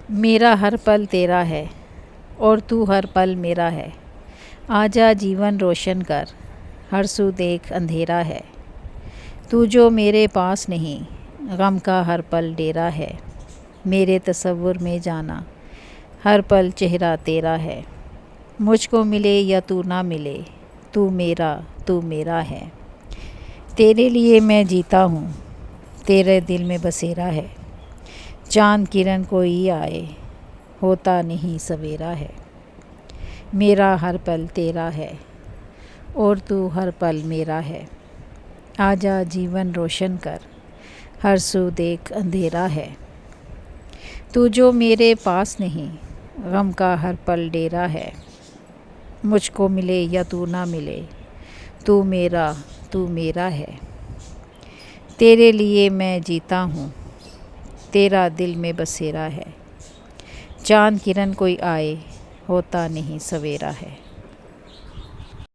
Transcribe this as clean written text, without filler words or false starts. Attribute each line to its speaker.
Speaker 1: मेरा हर पल तेरा है और तू हर पल मेरा है। आजा जीवन रोशन कर, हर सू देख अंधेरा है। तू जो मेरे पास नहीं, गम का हर पल डेरा है। मेरे तसव्वुर में जाना, हर पल चेहरा तेरा है। मुझको मिले या तू ना मिले, तू मेरा है। तेरे लिए मैं जीता हूँ, तेरे दिल में बसेरा है। चाँद किरण कोई आए, होता नहीं सवेरा है। मेरा हर पल तेरा है और तू हर पल मेरा है। आजा जीवन रोशन कर, हर सू देख अंधेरा है। तू जो मेरे पास नहीं, गम का हर पल डेरा है। मुझको मिले या तू ना मिले, तू मेरा है। तेरे लिए मैं जीता हूँ, तेरा दिल में बसेरा है। चाँद किरण कोई आए, होता नहीं सवेरा है।